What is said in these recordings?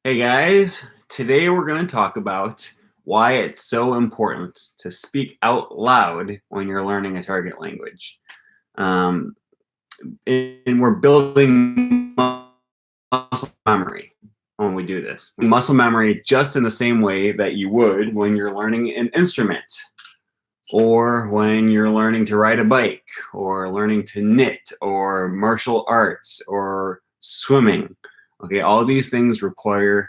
Hey guys, today we're going to talk about why it's so important to speak out loud when you're learning a target language. Um, and we're building muscle memory when we do this. Muscle memory just in the same way that you would when you're learning an instrument, or when you're learning to ride a bike, or learning to knit, or martial arts, or swimming. Okay, all these things require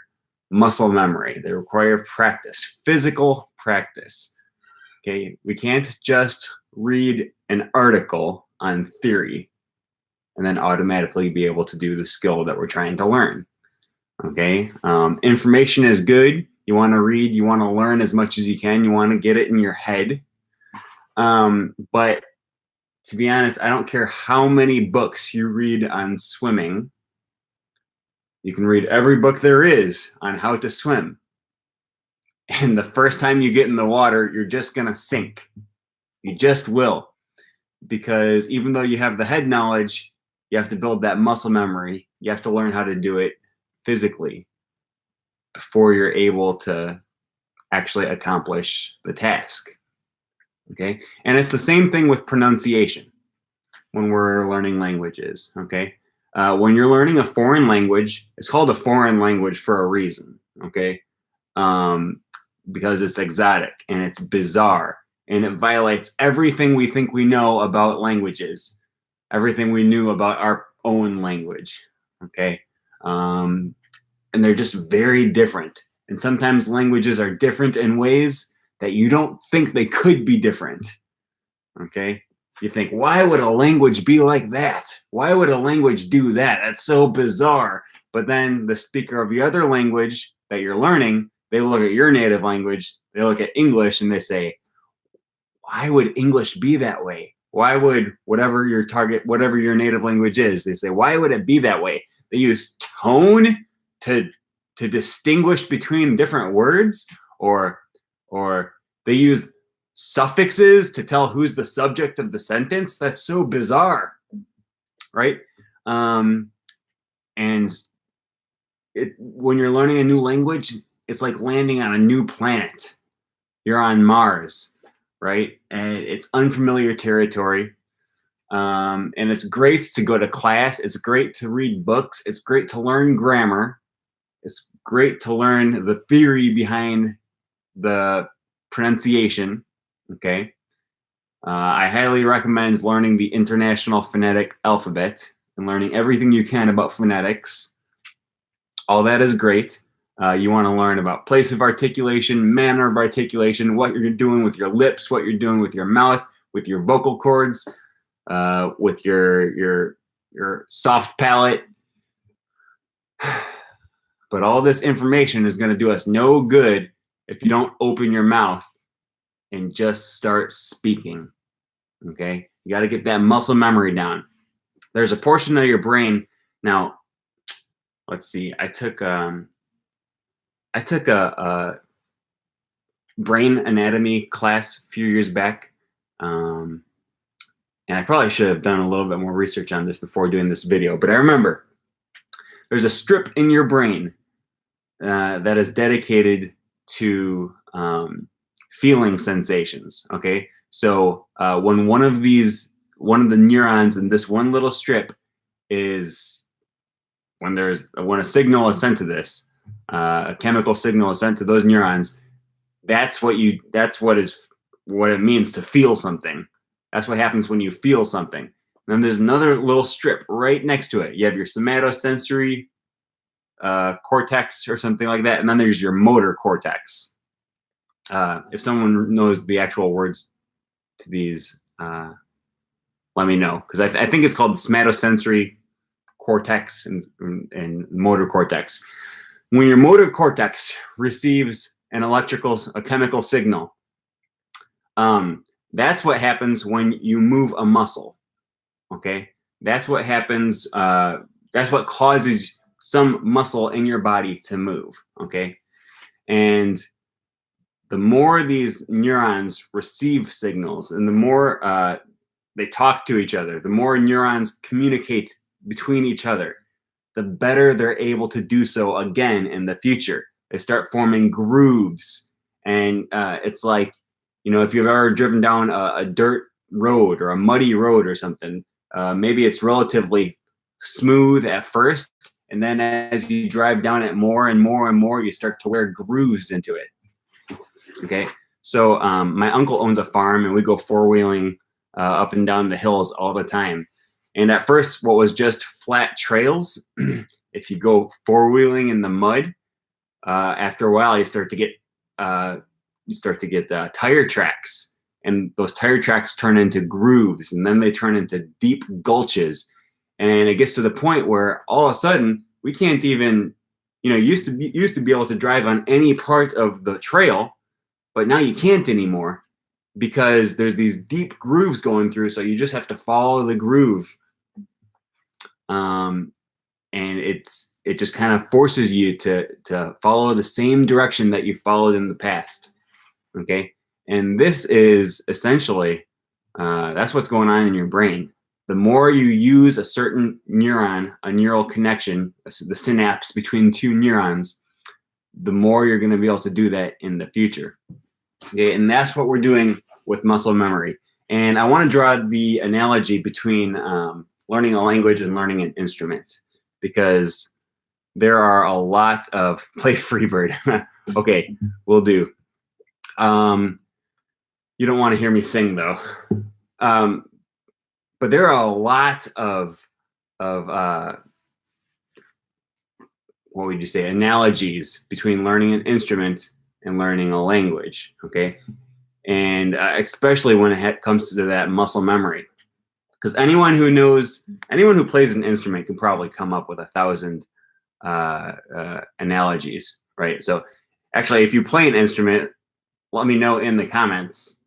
muscle memory. They require practice, physical practice. Okay, we can't just read an article on theory and then automatically be able to do the skill that we're trying to learn. Okay, information is good. You want to read, you want to learn as much as you can, you want to get it in your head. But to be honest, I don't care how many books you read on swimming. You can read every book there is on how to swim. And the first time you get in the water, you're just going to sink. You just will. Because even though you have the head knowledge, you have to build that muscle memory. You have to learn how to do it physically before you're able to actually accomplish the task. Okay? And it's the same thing with pronunciation when we're learning languages. Okay? When you're learning a foreign language, it's called a foreign language for a reason. Okay? Because it's exotic and it's bizarre and it violates everything we think we know about languages, everything we knew about our own language. Okay? And they're just very different. And sometimes languages are different in ways that you don't think they could be different. Okay? You think, why would a language be like that? Why would a language do that? That's so bizarre. But then the speaker of the other language that you're learning, they look at your native language, they look at English, and they say, why would English be that way? Why would whatever your target, whatever your native language is, they say, why would it be that way? They use tone to distinguish between different words, or they use suffixes to tell who's the subject of the sentence. That's so bizarre, right? And when you're learning a new language, it's like landing on a new planet. You're on Mars, right? And it's unfamiliar territory. And it's great to go to class. It's great to read books. It's great to learn grammar. It's great to learn the theory behind the pronunciation. Okay. I highly recommend learning the International Phonetic Alphabet and learning everything you can about phonetics. All that is great. You want to learn about place of articulation, manner of articulation, what you're doing with your lips, what you're doing with your mouth, with your vocal cords, with your soft palate. But all this information is going to do us no good if you don't open your mouth and just start speaking. Okay? You got to get that muscle memory down. There's a portion of your brain. Now, let's see. I took a brain anatomy class a few years back. And I probably should have done a little bit more research on this before doing this video, but I remember there's a strip in your brain that is dedicated to feeling sensations. Okay, so when one of the neurons in this one little strip is when a signal is sent to this, a chemical signal is sent to those neurons. That's what it means to feel something. That's what happens when you feel something. And then there's another little strip right next to it. You have your somatosensory cortex or something like that, and then there's your motor cortex. If someone knows the actual words to these, let me know, because I think it's called the somatosensory cortex and motor cortex. When your motor cortex receives a chemical signal, that's what happens when you move a muscle. Okay, that's what happens. That's what causes some muscle in your body to move. Okay, and the more these neurons receive signals, and the more they talk to each other, the more neurons communicate between each other, the better they're able to do so again in the future. They start forming grooves. And it's like, if you've ever driven down a dirt road or a muddy road or something, maybe it's relatively smooth at first. And then as you drive down it more and more and more, you start to wear grooves into it. Okay. So my uncle owns a farm, and we go four-wheeling up and down the hills all the time. And at first, what was just flat trails, if you go four-wheeling in the mud, after a while, you start to get tire tracks, and those tire tracks turn into grooves, and then they turn into deep gulches, and it gets to the point where all of a sudden we can't even, used to be able to drive on any part of the trail, but now you can't anymore because there's these deep grooves going through. So you just have to follow the groove, and it just kind of forces you to follow the same direction that you followed in the past. Okay. And this is essentially, that's what's going on in your brain. The more you use a certain neuron, a neural connection, the synapse between two neurons, the more you're going to be able to do that in the future. Okay. And that's what we're doing with muscle memory. And I want to draw the analogy between learning a language and learning an instrument, because there are a lot of play Freebird. Okay, we'll do. You don't want to hear me sing though. But there are a lot of what would you say, analogies between learning an instrument and learning a language. Okay, and especially when it comes to that muscle memory, because anyone who plays an instrument can probably come up with 1,000 analogies, right? So actually, if you play an instrument, let me know in the comments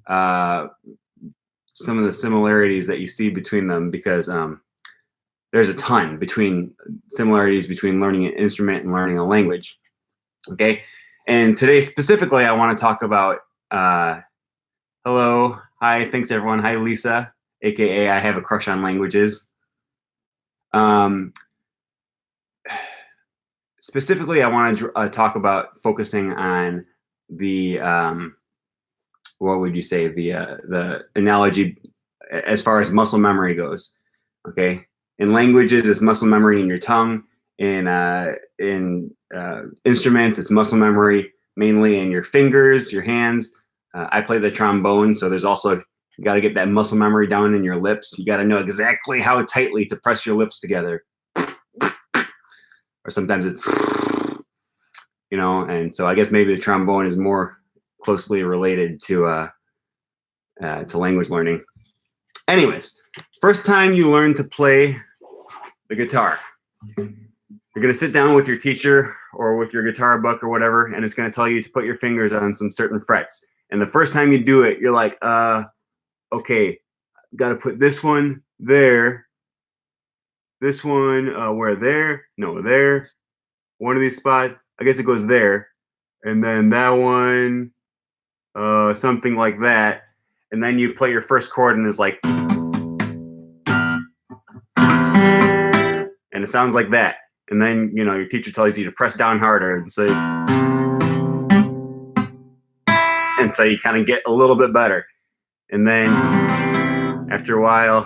some of the similarities that you see between them, because there's a ton similarities between learning an instrument and learning a language. Okay, and today specifically, I want to talk about hello, hi, thanks everyone, hi Lisa, aka I have a crush on languages. Specifically, I want to talk about focusing on the what would you say, the analogy as far as muscle memory goes. Okay, in languages, it's muscle memory in your tongue. In instruments, it's muscle memory mainly in your fingers, your hands. I play the trombone, so there's also, you got to get that muscle memory down in your lips. You got to know exactly how tightly to press your lips together. Or sometimes it's, and so I guess maybe the trombone is more closely related to language learning. Anyways, first time you learn to play the guitar, you're going to sit down with your teacher or with your guitar book or whatever, and it's going to tell you to put your fingers on some certain frets. And the first time you do it, you're like, okay, got to put this one there. This one, where there? No, there. One of these spots, I guess it goes there. And then that one, something like that. And then you play your first chord and it's like, and it sounds like that. And then, your teacher tells you to press down harder and say, and so you kind of get a little bit better. And then after a while, you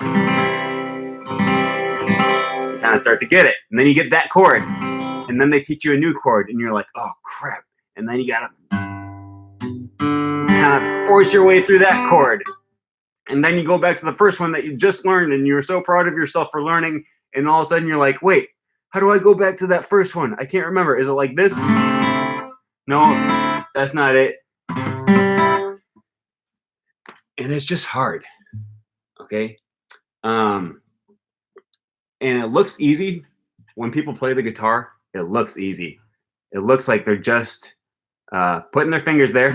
kind of start to get it. And then you get that chord. And then they teach you a new chord and you're like, oh crap. And then you gotta kind of force your way through that chord. And then you go back to the first one that you just learned and you're so proud of yourself for learning. And all of a sudden you're like, wait, how do I go back to that first one? I can't remember. Is it like this? No, that's not it. And it's just hard. Okay. And it looks easy. When people play the guitar, it looks easy. It looks like they're just putting their fingers there.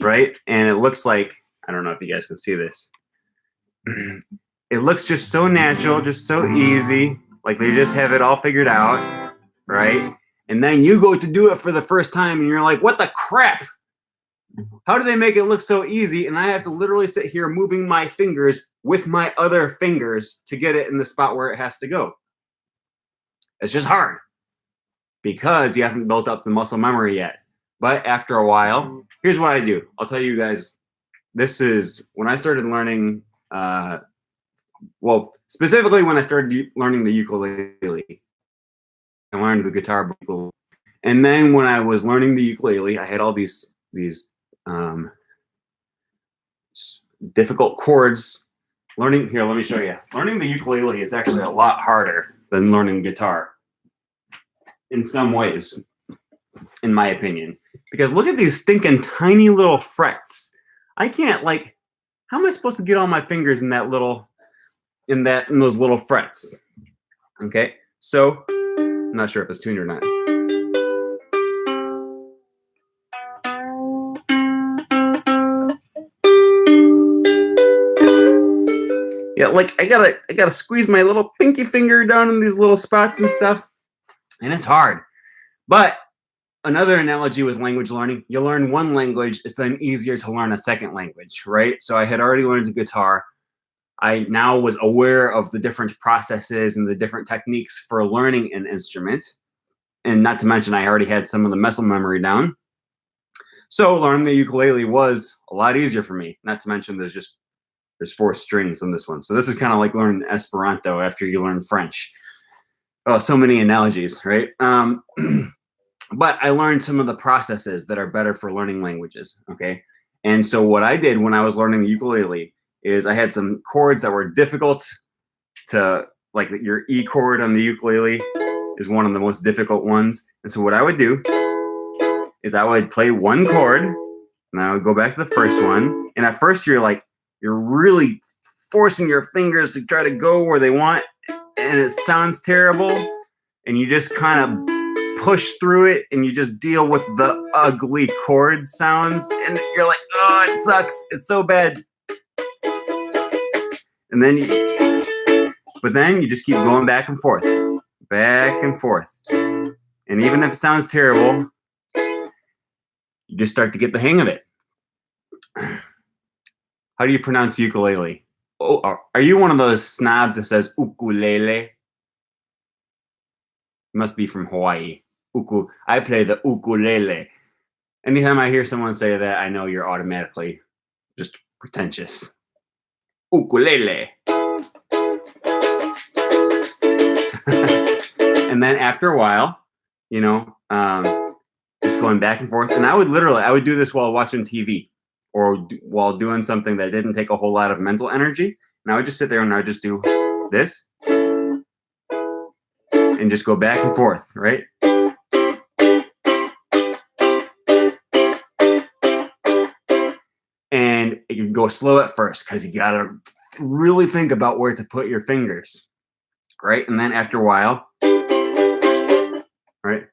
Right? And it looks like, I don't know if you guys can see this. It looks just so natural, just so easy. Like they just have it all figured out. Right? And then you go to do it for the first time and you're like, what the crap? How do they make it look so easy? And I have to literally sit here moving my fingers with my other fingers to get it in the spot where it has to go. It's just hard because you haven't built up the muscle memory yet. But after a while, here's what I do. I'll tell you guys, this is when I started learning, well, specifically when I started learning the ukulele. I learned the guitar, and then when I was learning the ukulele, I had all these difficult chords. Learning here, let me show you. Learning the ukulele is actually a lot harder than learning guitar in some ways, in my opinion, because look at these stinking tiny little frets. I can't, like, how am I supposed to get all my fingers in that little, in those little frets? Okay, so I'm not sure if it's tuned or not. Yeah, like I gotta squeeze my little pinky finger down in these little spots and stuff, and it's hard. But another analogy with language learning, you learn one language, it's then easier to learn a second language, right? So I had already learned the guitar. I now was aware of the different processes and the different techniques for learning an instrument. And not to mention, I already had some of the muscle memory down. So learning the ukulele was a lot easier for me. Not to mention there's 4 strings on this one. So this is kind of like learning Esperanto after you learn French. Oh, so many analogies, right? But I learned some of the processes that are better for learning languages, okay? And so what I did when I was learning the ukulele is I had some chords that were difficult to, like your E chord on the ukulele is one of the most difficult ones. And so what I would do is I would play one chord, and I would go back to the first one. And at first you're really forcing your fingers to try to go where they want, and it sounds terrible. And you just kind of push through it, and you just deal with the ugly chord sounds. And you're like, oh, it sucks. It's so bad. And then you just keep going back and forth. Back and forth. And even if it sounds terrible, you just start to get the hang of it. How do you pronounce ukulele? Oh, are you one of those snobs that says ukulele? You must be from Hawaii. I play the ukulele. Anytime I hear someone say that, I know you're automatically just pretentious. Ukulele. And then after a while, just going back and forth. And I would do this while watching TV or while doing something that didn't take a whole lot of mental energy. And I would just sit there and I would just do this and just go back and forth, right? And you can go slow at first because you gotta really think about where to put your fingers, right? And then after a while, right?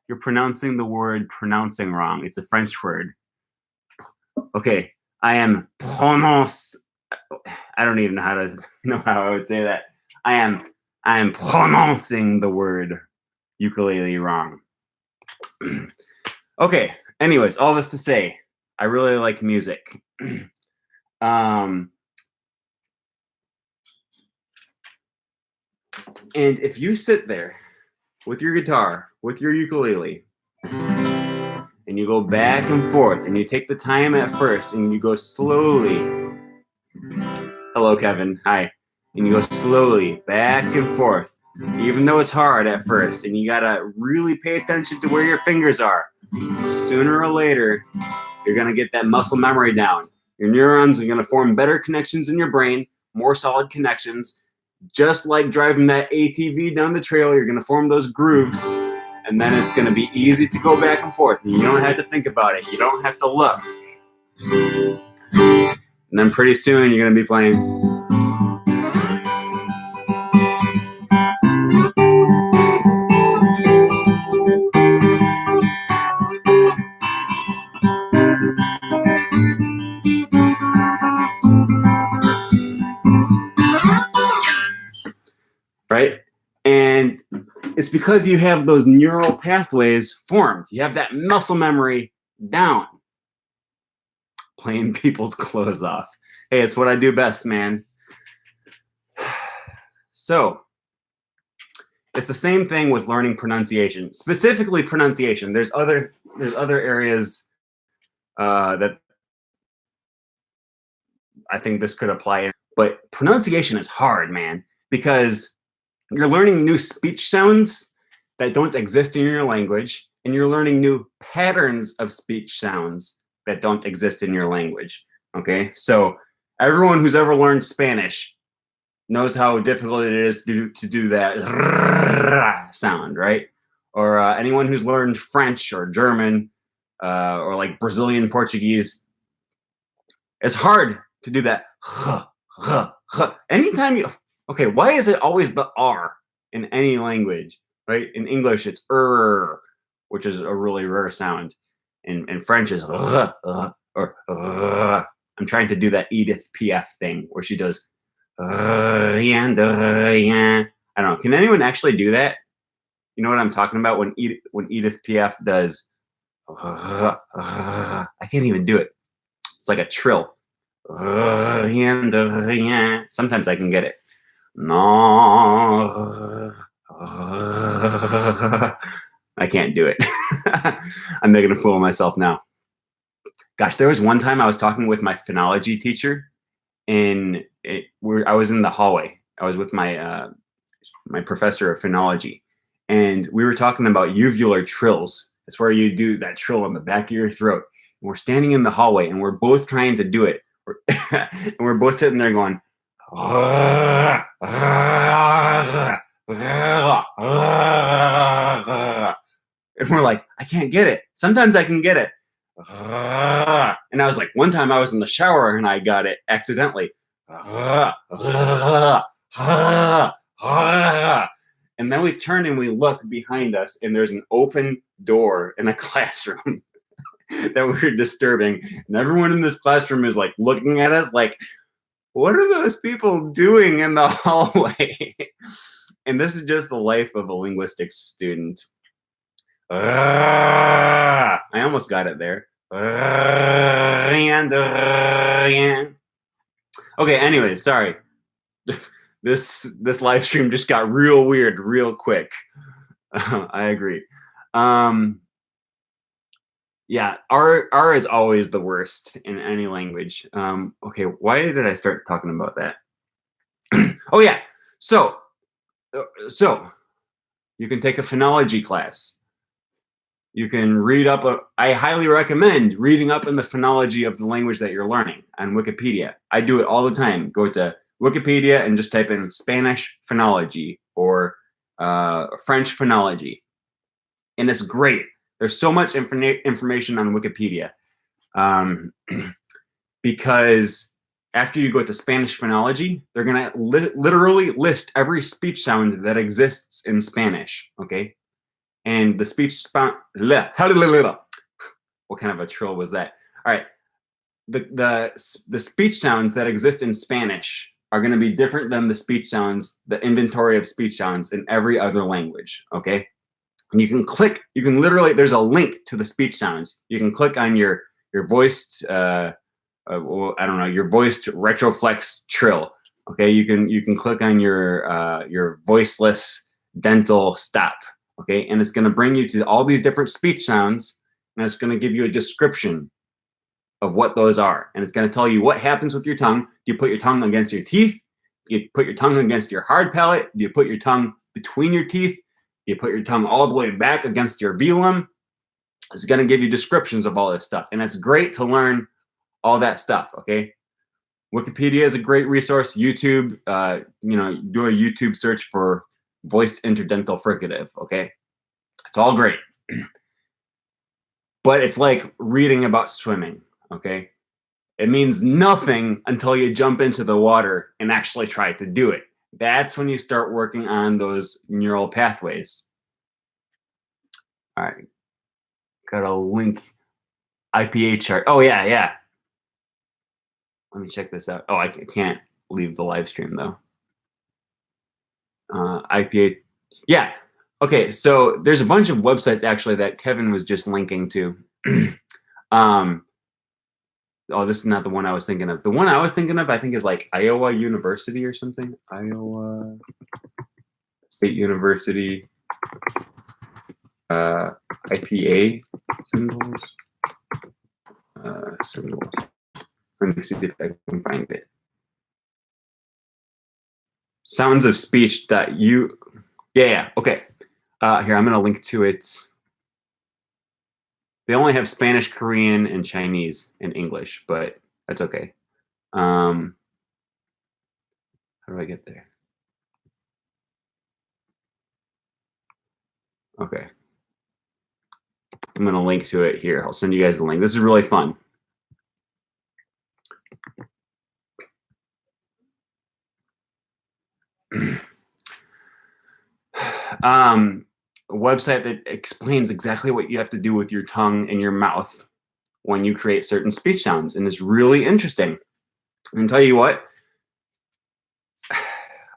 You're pronouncing the word pronouncing wrong. It's a French word. Okay, I am prononce. I don't even know how I would say that. I am pronouncing the word ukulele wrong. Okay, anyways, all this to say, I really like music. And if you sit there with your guitar, with your ukulele, and you go back and forth, and you take the time at first, and you go slowly. Hello, Kevin. Hi. And you go slowly back and forth, even though it's hard at first, and you gotta really pay attention to where your fingers are. Sooner or later, you're gonna get that muscle memory down. Your neurons are gonna form better connections in your brain, more solid connections. Just like driving that ATV down the trail, you're gonna form those grooves, and then it's gonna be easy to go back and forth. And you don't have to think about it. You don't have to look. And then pretty soon you're gonna be playing. because you have those neural pathways formed. You have that muscle memory down. Playing people's clothes off. Hey, it's what I do best, man. So, it's the same thing with learning pronunciation, specifically pronunciation. There's other areas that I think this could apply in, but pronunciation is hard, man, because you're learning new speech sounds that don't exist in your language, and you're learning new patterns of speech sounds that don't exist in your language. Okay, so everyone who's ever learned Spanish knows how difficult it is to do that sound, right? Or anyone who's learned French or German or like Brazilian Portuguese, it's hard to do that. Anytime you, okay, why is it always the R in any language, right? In English, it's which is a really rare sound. In French, is or I'm trying to do that Edith Piaf thing where she does I don't know. Can anyone actually do that? You know what I'm talking about when Edith Piaf does. I can't even do it. It's like a trill. Sometimes I can get it. No, I can't do it. I'm making a fool of myself now. Gosh, there was one time I was talking with my phonology teacher, and I was in the hallway. I was with my my professor of phonology, and we were talking about uvular trills. It's where you do that trill on the back of your throat. And we're standing in the hallway, and we're both trying to do it. And we're both sitting there going, and we're like, I can't get it. Sometimes I can get it. And I was like, one time I was in the shower and I got it accidentally. And then we turn and we look behind us, and there's an open door in a classroom that we're disturbing. And everyone in this classroom is like looking at us like, what are those people doing in the hallway? And this is just the life of a linguistics student. I almost got it there. Okay, anyways, sorry. This live stream just got real weird real quick. I agree. Yeah, R is always the worst in any language. Okay, why did I start talking about that? Oh yeah, so you can take a phonology class. You can read up. I highly recommend reading up in the phonology of the language that you're learning on Wikipedia. I do it all the time. Go to Wikipedia and just type in Spanish phonology or French phonology, and it's great. There's so much information on Wikipedia because after you go to Spanish phonology, they're going to literally list every speech sound that exists in Spanish, okay? And the speech what kind of a trill was that? All right. The speech sounds that exist in Spanish are going to be different than the speech sounds, the inventory of speech sounds in every other language, okay? And you can literally, there's a link to the speech sounds. You can click on your voiced, I don't know, your voiced retroflex trill. Okay, you can click on your voiceless dental stop. Okay, and it's going to bring you to all these different speech sounds, and it's going to give you a description of what those are, and it's going to tell you what happens with your tongue. Do you put your tongue against your teeth? Do you put your tongue against your hard palate? Do you put your tongue between your teeth? Do you put your tongue all the way back against your velum? It's going to give you descriptions of all this stuff, and it's great to learn all that stuff. Okay, Wikipedia is a great resource. YouTube, do a YouTube search for voiced interdental fricative. Okay, it's all great, but it's like reading about swimming. Okay, it means nothing until you jump into the water and actually try to do it. That's when you start working on those neural pathways. All right, got a link IPA chart. Oh yeah. Let me check this out. Oh, I can't leave the live stream though. IPA, yeah. Okay, so there's a bunch of websites actually that Kevin was just linking to. um, oh, this is not the one I was thinking of. The one I was thinking of, I think, is like Iowa University or something. Iowa State University, IPA symbols. Symbols. Let me see if I can find it. Sounds of speech that you. Yeah. Okay. Here, I'm going to link to it. They only have Spanish, Korean, and Chinese and English, but that's okay. How do I get there? Okay. I'm going to link to it here. I'll send you guys the link. This is really fun. A website that explains exactly what you have to do with your tongue and your mouth when you create certain speech sounds, and it's really interesting. And tell you what,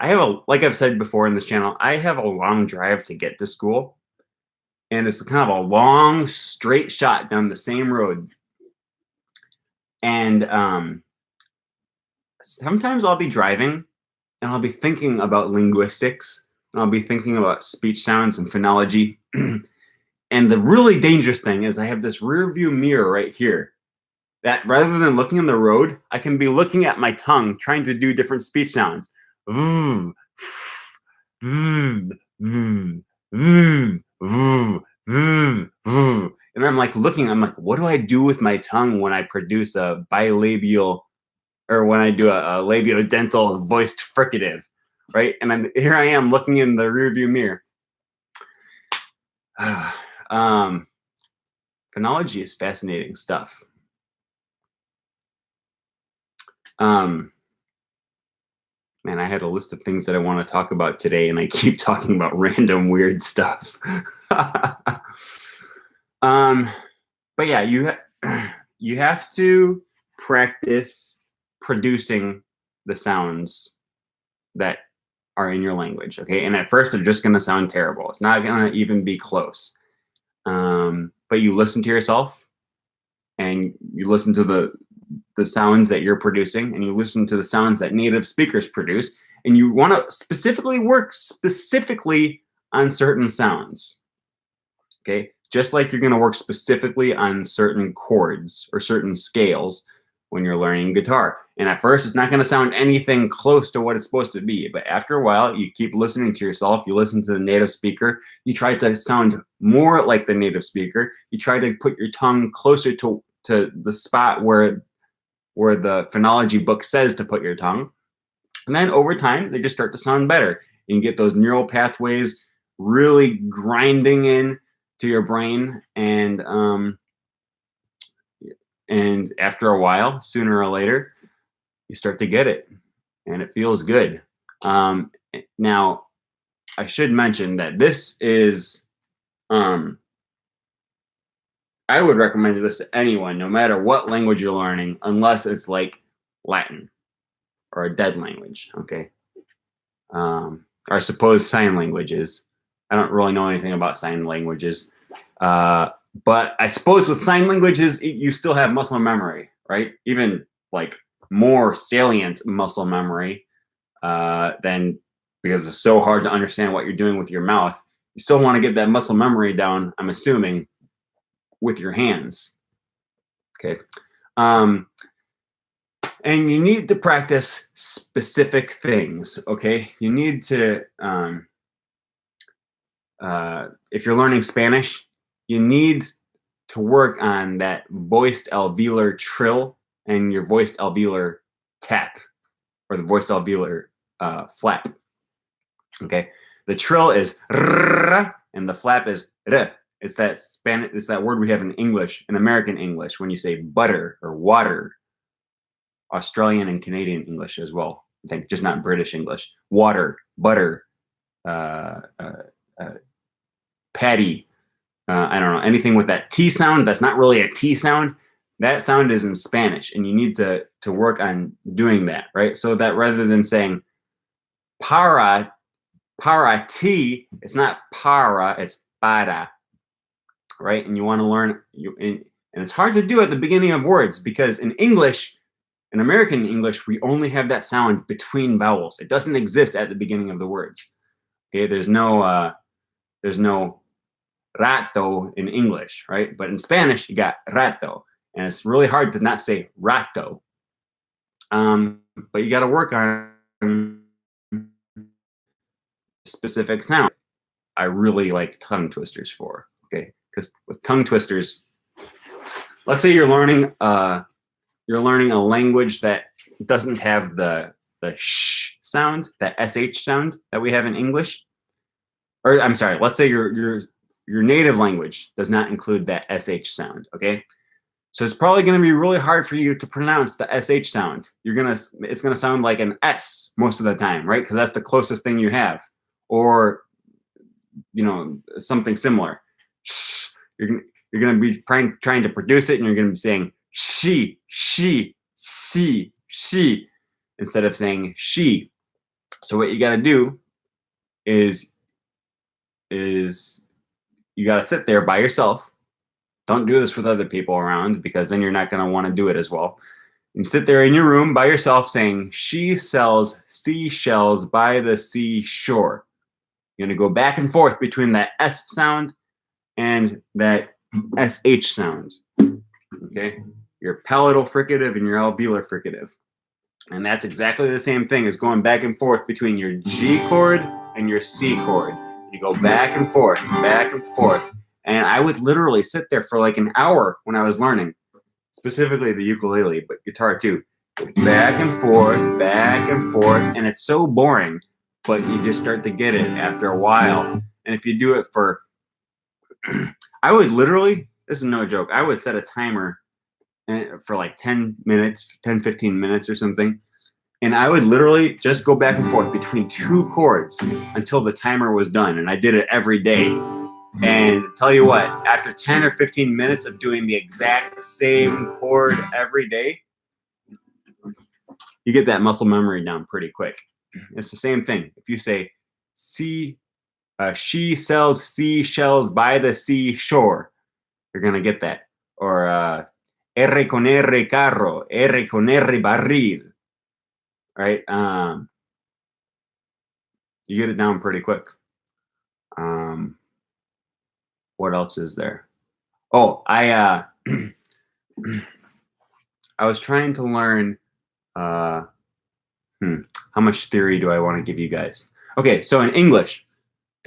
like I've said before in this channel, I have a long drive to get to school, and it's kind of a long straight shot down the same road. And sometimes I'll be driving and I'll be thinking about linguistics, and I'll be thinking about speech sounds and phonology. And the really dangerous thing is I have this rear view mirror right here that rather than looking in the road, I can be looking at my tongue trying to do different speech sounds. And I'm like looking, I'm like, what do I do with my tongue when I produce a bilabial, or when I do a labiodental voiced fricative, right? And here I am looking in the rearview mirror. Phonology is fascinating stuff. Man, I had a list of things that I want to talk about today, and I keep talking about random weird stuff. But yeah, you have to practice producing the sounds that are in your language, okay? And at first, they're just going to sound terrible. It's not going to even be close. But you listen to yourself, and you listen to the sounds that you're producing, and you listen to the sounds that native speakers produce, and you want to specifically work on certain sounds, okay? Just like you're going to work specifically on certain chords or certain scales when you're learning guitar. And at first, it's not going to sound anything close to what it's supposed to be. But after a while, you keep listening to yourself. You listen to the native speaker. You try to sound more like the native speaker. You try to put your tongue closer to the spot where the phonology book says to put your tongue. And then over time, they just start to sound better. And you get those neural pathways really grinding in to your brain. And after a while, sooner or later, you start to get it. And it feels good. Now, I should mention that this is, I would recommend this to anyone, no matter what language you're learning, unless it's like Latin or a dead language, okay? Or I suppose sign languages. I don't really know anything about sign languages. But I suppose with sign languages, you still have muscle memory, right? Even like more salient muscle memory than, because it's so hard to understand what you're doing with your mouth. You still want to get that muscle memory down, I'm assuming, with your hands. Okay. And you need to practice specific things, okay? You need to, if you're learning Spanish, you need to work on that voiced alveolar trill and your voiced alveolar tap, or the voiced alveolar flap, okay? The trill is r, and the flap is r. It's that word we have in English, in American English, when you say butter or water. Australian and Canadian English as well, I think, just not British English. Water, butter, patty. I don't know, anything with that T sound that's not really a T sound. That sound is in Spanish, and you need to work on doing that, right? So that rather than saying para Para ti, it's not para, it's para, right? And you want to learn, and it's hard to do at the beginning of words because in English, in American English, we only have that sound between vowels. It doesn't exist at the beginning of the words. Okay, there's no rato in English, right? But in Spanish, you got rato, and it's really hard to not say rato. But you got to work on specific sound. I really like tongue twisters for, okay? Because with tongue twisters, let's say you're learning a language that doesn't have the sh sound, that sh sound that we have in English. Or I'm sorry, let's say your native language does not include that sh sound, okay? So it's probably going to be really hard for you to pronounce the sh sound. It's going to sound like an s most of the time, right? Because that's the closest thing you have. Or something similar. You're going to be trying to produce it, and you're going to be saying she, instead of saying she. So what you got to do is you got to sit there by yourself. Don't do this with other people around, because then you're not going to want to do it as well. You sit there in your room by yourself saying, she sells seashells by the seashore. You're going to go back and forth between that S sound and that SH sound. Okay? Your palatal fricative and your alveolar fricative. And that's exactly the same thing as going back and forth between your G chord and your C chord. You go back and forth, back and forth. And I would literally sit there for like an hour when I was learning, specifically the ukulele, but guitar too. Back and forth, and it's so boring, but you just start to get it after a while. And if you do it for, I would literally, this is no joke, I would set a timer for like 10 minutes, 10, 15 minutes or something. And I would literally just go back and forth between two chords until the timer was done. And I did it every day. And tell you what, after 10 or 15 minutes of doing the exact same chord every day, you get that muscle memory down pretty quick. It's the same thing. If you say, she sells seashells by the seashore, you're going to get that. Or R con R carro, R con R barril. Right? You get it down pretty quick. What else is there? Oh, I was trying to learn how much theory do I want to give you guys? Okay, so in English,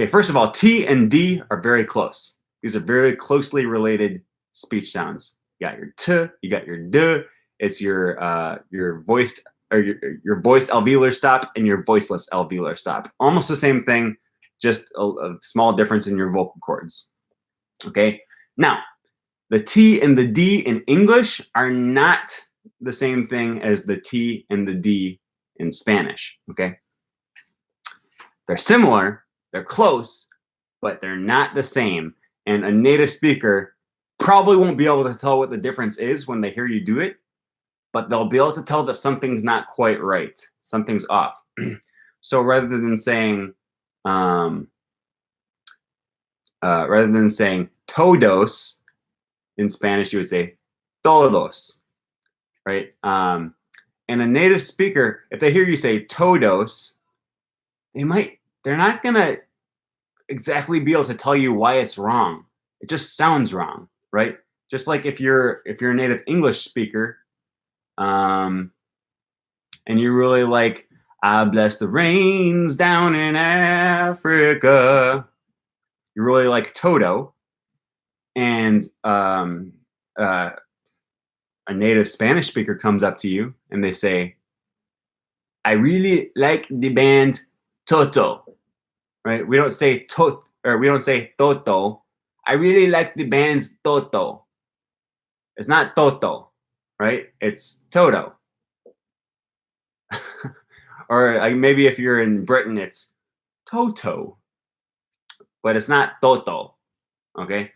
okay, first of all, T and D are very close. These are very closely related speech sounds. You got your T, you got your D. It's your voiced or your voiced alveolar stop and your voiceless alveolar stop. Almost the same thing, just a small difference in your vocal cords. Okay, now the T and the D in English are not the same thing as the T and the D in Spanish. Okay, they're similar, they're close, but they're not the same. And a native speaker probably won't be able to tell what the difference is when they hear you do it, but they'll be able to tell that something's not quite right, something's off. So rather than saying todos in Spanish, you would say todos, right? And a native speaker, if they hear you say todos, they're not gonna exactly be able to tell you why it's wrong. It just sounds wrong, right? Just like if you're a native English speaker, and you're really like, I bless the rains down in Africa. You're really like Toto, and a native Spanish speaker comes up to you and they say, I really like the band Toto, right? We don't say we don't say Toto. I really like the band's Toto. It's not Toto, right? It's Toto. Or maybe if you're in Britain, it's Toto, but it's not Toto, okay?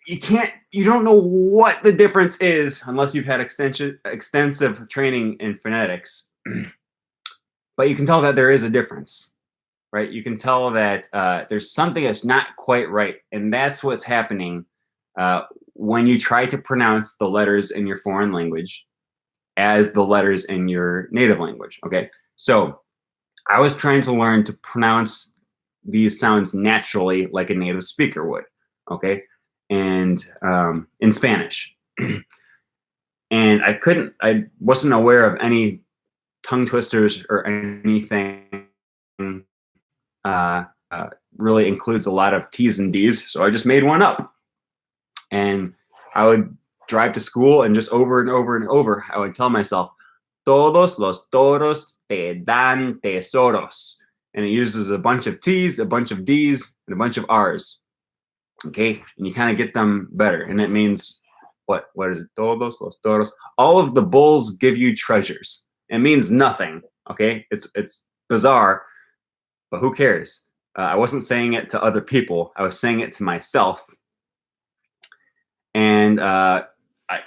You don't know what the difference is unless you've had extensive training in phonetics, but you can tell that there is a difference, right? You can tell that there's something that's not quite right, and that's what's happening uh, when you try to pronounce the letters in your foreign language as the letters in your native language. Okay, so I was trying to learn to pronounce these sounds naturally, like a native speaker would. Okay, and in Spanish, and I wasn't aware of any tongue twisters or anything uh, uh, really includes a lot of T's and D's. So I just made one up. And I would drive to school and just over and over and over, I would tell myself, Todos los toros te dan tesoros. And it uses a bunch of T's, a bunch of D's, and a bunch of R's. Okay. And you kind of get them better. And it means what? What is it? Todos los toros. All of the bulls give you treasures. It means nothing. Okay. It's bizarre, but who cares? I wasn't saying it to other people. I was saying it to myself. And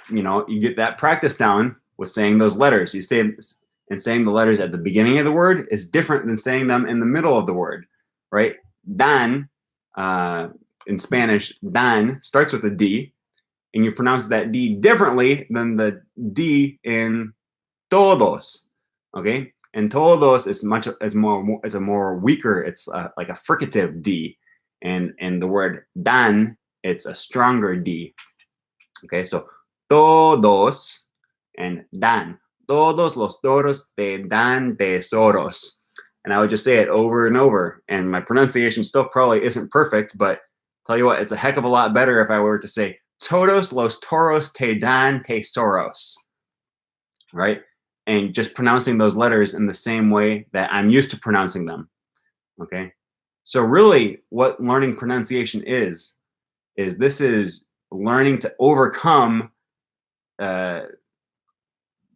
you get that practice down with saying those letters. You say, and saying the letters at the beginning of the word is different than saying them in the middle of the word, right? Dan, in Spanish, dan starts with a D, and you pronounce that D differently than the D in todos. Okay, and todos is much as a more weaker. It's like a fricative D, and the word dan, it's a stronger D. Okay, so todos and dan. Todos los toros te dan tesoros. And I would just say it over and over. And my pronunciation still probably isn't perfect, but tell you what, it's a heck of a lot better if I were to say todos los toros te dan tesoros. Right? And just pronouncing those letters in the same way that I'm used to pronouncing them. Okay? So really what learning pronunciation is this is learning to overcome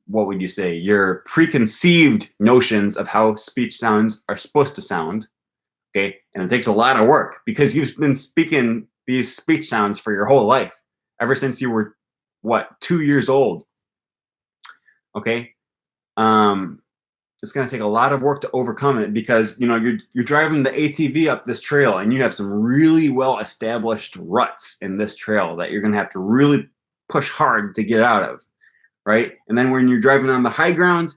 what would you say, your preconceived notions of how speech sounds are supposed to sound. Okay, and it takes a lot of work because you've been speaking these speech sounds for your whole life, ever since you were 2 years old. Okay, it's going to take a lot of work to overcome it because you're driving the ATV up this trail and you have some really well established ruts in this trail that you're going to have to really push hard to get out of, right? And then when you're driving on the high ground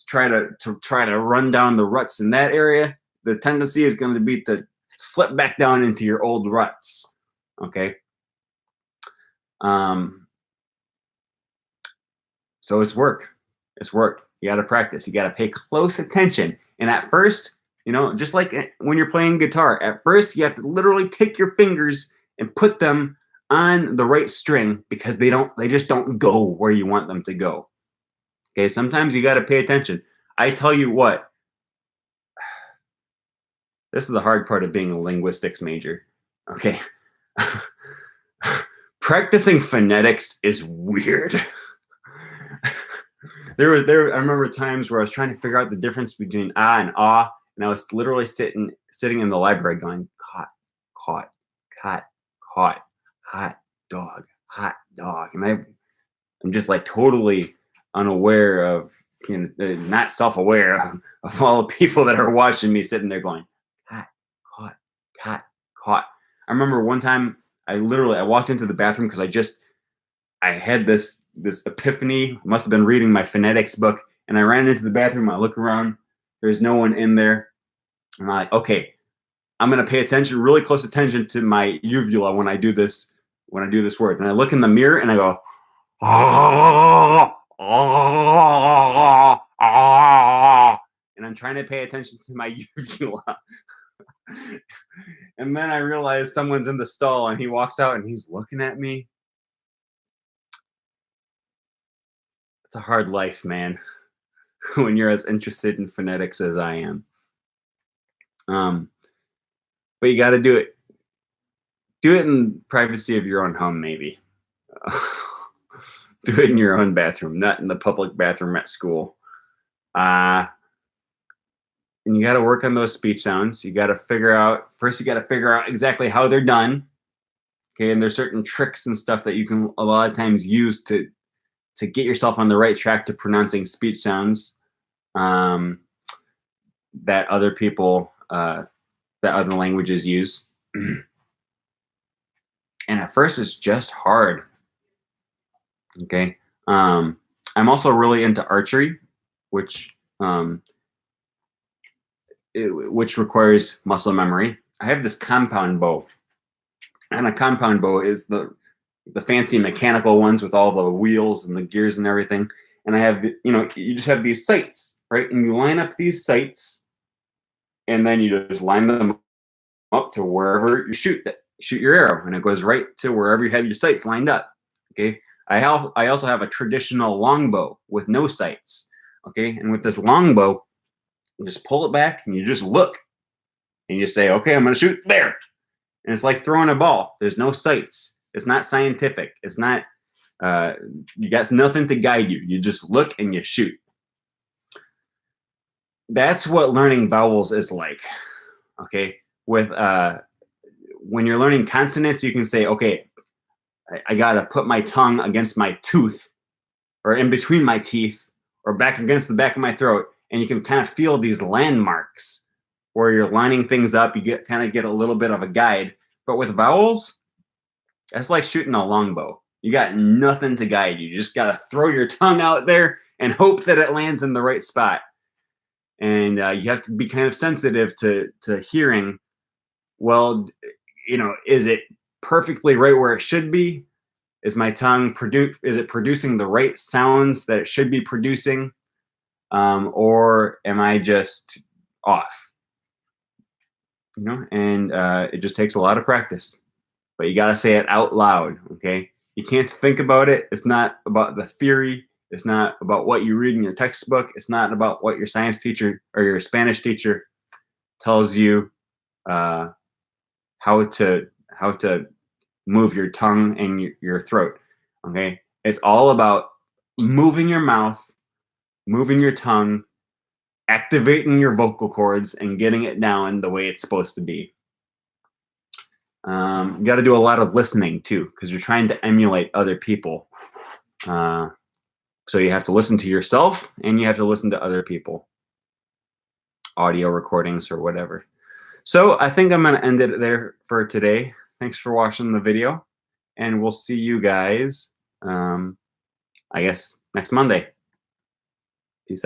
to try to run down the ruts in that area, the tendency is going to be to slip back down into your old ruts. Okay, so it's work. It's work. You got to practice. You got to pay close attention. And at first, just like when you're playing guitar, at first you have to literally take your fingers and put them on the right string because they just don't go where you want them to go. Okay, sometimes you got to pay attention. I tell you what, this is the hard part of being a linguistics major. Okay. Practicing phonetics is weird. I remember times where I was trying to figure out the difference between ah and ah, and I was literally sitting in the library going, caught, hot dog. And I'm just like totally unaware of, not self-aware of all the people that are watching me sitting there going, caught. I remember one time I walked into the bathroom because I had this epiphany. Must have been reading my phonetics book, and I ran into the bathroom. I look around, there's no one in there. I'm like, okay, I'm gonna pay attention, really close attention to my uvula when I do this word. And I look in the mirror and I go, and I'm trying to pay attention to my uvula. And then I realize someone's in the stall and he walks out and he's looking at me. It's a hard life, man, when you're as interested in phonetics as I am. But you got to do it. Do it in privacy of your own home, maybe. Do it in your own bathroom, not in the public bathroom at school. And you got to work on those speech sounds. You got to figure out exactly how they're done. Okay, and there's certain tricks and stuff that you can a lot of times use to get yourself on the right track to pronouncing speech sounds that other people that other languages use. And at first, it's just hard. Okay. I'm also really into archery, which which requires muscle memory. I have this compound bow, and a compound bow is the fancy mechanical ones with all the wheels and the gears and everything. And I have, you just have these sights, right? And you line up these sights, and then you just line them up to wherever you shoot your arrow, and it goes right to wherever you have your sights lined up. Okay. I also have a traditional longbow with no sights. Okay. And with this longbow, you just pull it back and you just look and you say, okay, I'm going to shoot there. And it's like throwing a ball. There's no sights. It's not scientific. It's not, you got nothing to guide you. You just look and you shoot. That's what learning vowels is like. Okay. With, when you're learning consonants, you can say, okay, I got to put my tongue against my tooth or in between my teeth or back against the back of my throat. And you can kind of feel these landmarks where you're lining things up. You kind of get a little bit of a guide. But with vowels, that's like shooting a longbow. You got nothing to guide you. You just got to throw your tongue out there and hope that it lands in the right spot. And you have to be kind of sensitive to hearing, well, is it perfectly right where it should be? Is my tongue is it producing the right sounds that it should be producing? Or am I just off? And it just takes a lot of practice, but you got to say it out loud. Okay. You can't think about it. It's not about the theory. It's not about what you read in your textbook. It's not about what your science teacher or your Spanish teacher tells you how to move your tongue and your throat. Okay. It's all about moving your mouth, moving your tongue, activating your vocal cords, and getting it down the way it's supposed to be. You got to do a lot of listening too, because you're trying to emulate other people. So you have to listen to yourself and you have to listen to other people, audio recordings or whatever. So I think I'm going to end it there for today. Thanks for watching the video, and we'll see you guys, I guess, next Monday.